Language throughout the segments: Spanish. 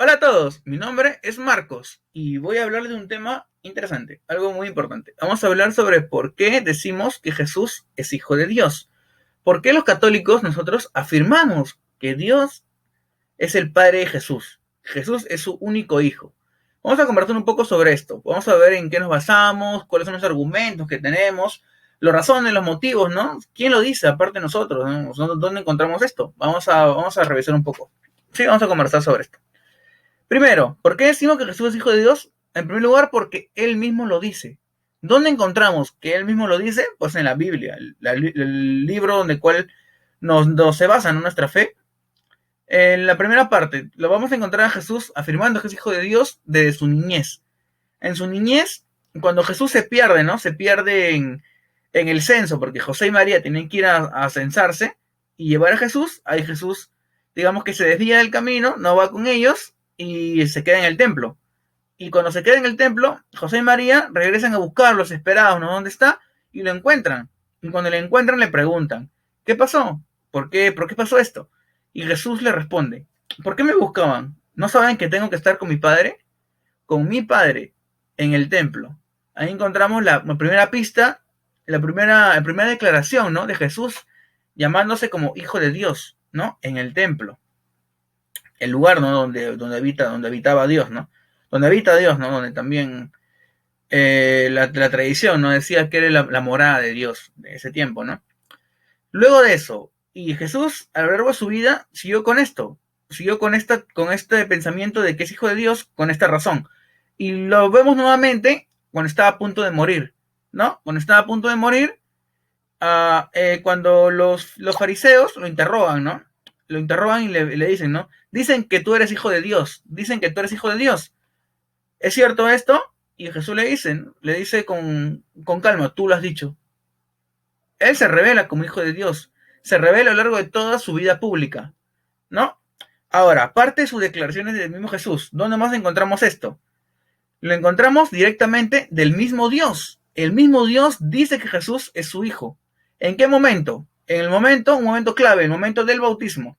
Hola a todos, mi nombre es Marcos y voy a hablar de un tema interesante, algo muy importante. Vamos a hablar sobre por qué decimos que Jesús es hijo de Dios. ¿Por qué los católicos nosotros afirmamos que Dios es el Padre de Jesús? Jesús es su único hijo. Vamos a conversar un poco sobre esto. Vamos a ver en qué nos basamos, cuáles son los argumentos que tenemos, las razones, los motivos, ¿no? ¿Quién lo dice aparte de nosotros? ¿No? ¿Dónde encontramos esto? Vamos a revisar un poco. Sí, vamos a conversar sobre esto. Primero, ¿por qué decimos que Jesús es hijo de Dios? En primer lugar, porque Él mismo lo dice. ¿Dónde encontramos que Él mismo lo dice? Pues en la Biblia, el libro donde cual nos se basa en nuestra fe. En la primera parte, lo vamos a encontrar a Jesús afirmando que es hijo de Dios desde su niñez. En su niñez, cuando Jesús se pierde, ¿no? Se pierde en el censo, porque José y María tienen que ir a censarse y llevar a Jesús. Ahí Jesús, digamos que se desvía del camino, no va con ellos y se queda en el templo. Y cuando se queda en el templo, José y María regresan a buscarlo, esperados, ¿no? ¿Dónde está? Y lo encuentran. Y cuando lo encuentran le preguntan, ¿qué pasó? ¿Por qué pasó esto? Y Jesús le responde, ¿por qué me buscaban? ¿No saben que tengo que estar con mi padre? Con mi padre en el templo. Ahí encontramos la primera pista, la primera declaración, ¿no? De Jesús llamándose como hijo de Dios, ¿no? En el templo. El lugar, ¿no? Donde habitaba Dios, ¿no? Donde habita Dios, ¿no? Donde también la tradición, ¿no? Decía que era la morada de Dios de ese tiempo, ¿no? Luego de eso, y Jesús a lo largo de su vida siguió con esto, siguió con este pensamiento de que es hijo de Dios, con esta razón. Y lo vemos nuevamente cuando estaba a punto de morir, ¿no? Cuando estaba a punto de morir, cuando los fariseos lo interrogan, ¿no? Lo interrogan y le dicen, ¿no? Dicen que tú eres hijo de Dios, dicen que tú eres hijo de Dios. ¿Es cierto esto? Y Jesús le dice con calma, tú lo has dicho. Él se revela como hijo de Dios, se revela a lo largo de toda su vida pública, ¿no? Ahora, parte de sus declaraciones del mismo Jesús, ¿dónde más encontramos esto? Lo encontramos directamente del mismo Dios. El mismo Dios dice que Jesús es su hijo. ¿En qué momento? En el momento, un momento clave, el momento del bautismo.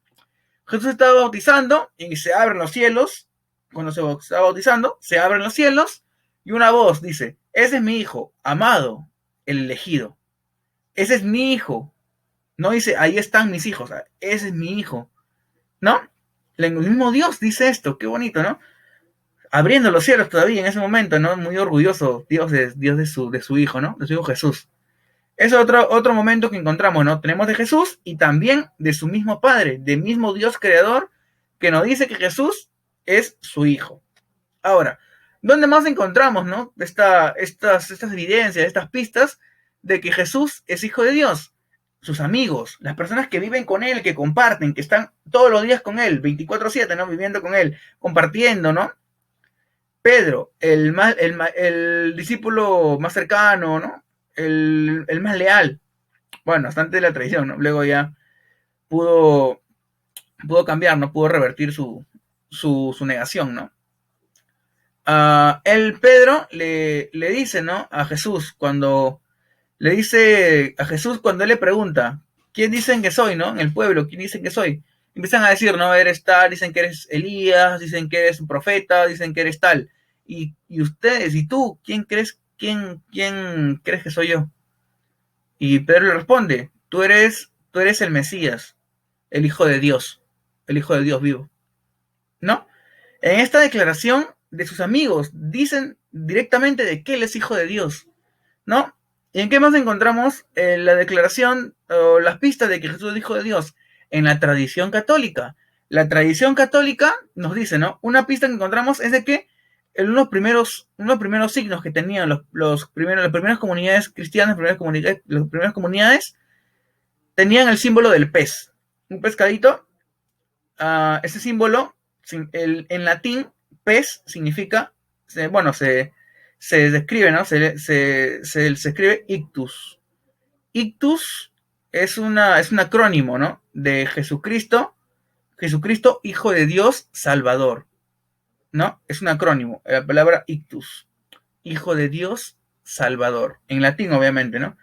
Jesús estaba bautizando y se abren los cielos. Cuando se está bautizando, se abren los cielos y una voz dice, ese es mi hijo, amado, el elegido. Ese es mi hijo. No dice, ahí están mis hijos. Ese es mi hijo. ¿No? El mismo Dios dice esto. Qué bonito, ¿no? Abriendo los cielos todavía en ese momento, ¿no? Muy orgulloso Dios de su hijo, ¿no? De su hijo Jesús. Es otro momento que encontramos, ¿no? Tenemos de Jesús y también de su mismo Padre, del mismo Dios creador, que nos dice que Jesús es su hijo. Ahora, ¿dónde más encontramos, ¿no? Estas evidencias, estas pistas de que Jesús es hijo de Dios? Sus amigos, las personas que viven con él, que comparten, que están todos los días con él, 24/7, ¿no? Viviendo con él, compartiendo, ¿no? Pedro, el discípulo más cercano, ¿no? El más leal. Bueno, bastante de la traición, ¿no? Luego ya pudo, pudo cambiar, ¿no? Pudo revertir su negación, ¿no? El Pedro le dice, ¿no? A Jesús, cuando le dice a Jesús, cuando él le pregunta, ¿quién dicen que soy, no? En el pueblo, ¿quién dicen que soy? Empiezan a decir, ¿no? Eres tal, dicen que eres Elías, dicen que eres un profeta, dicen que eres tal. Y ustedes, y tú, quién crees que soy yo? Y Pedro le responde, tú eres el Mesías, el el Hijo de Dios vivo, ¿no? En esta declaración de sus amigos dicen directamente de que él es hijo de Dios, ¿no? ¿Y en qué más encontramos la declaración o las pistas de que Jesús es hijo de Dios? En la tradición católica. La tradición católica nos dice, ¿no? Una pista que encontramos es de que en unos primeros signos que tenían las primeras comunidades cristianas, las primeras comunidades, tenían el símbolo del pez. Un pescadito. Ese símbolo, en latín, pez significa, se describe, ¿no? Se escribe ictus. Ictus es un acrónimo, ¿no? De Jesucristo, Hijo de Dios, Salvador, ¿no? Es un acrónimo, la palabra ictus, Hijo de Dios, Salvador, en latín, obviamente, ¿no?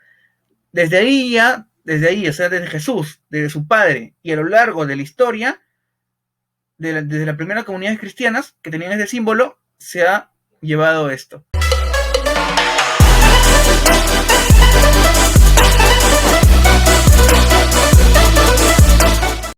Desde ahí, o sea, desde Jesús, desde su Padre, y a lo largo de la historia, desde las primeras comunidades cristianas que tenían este símbolo, se ha llevado esto.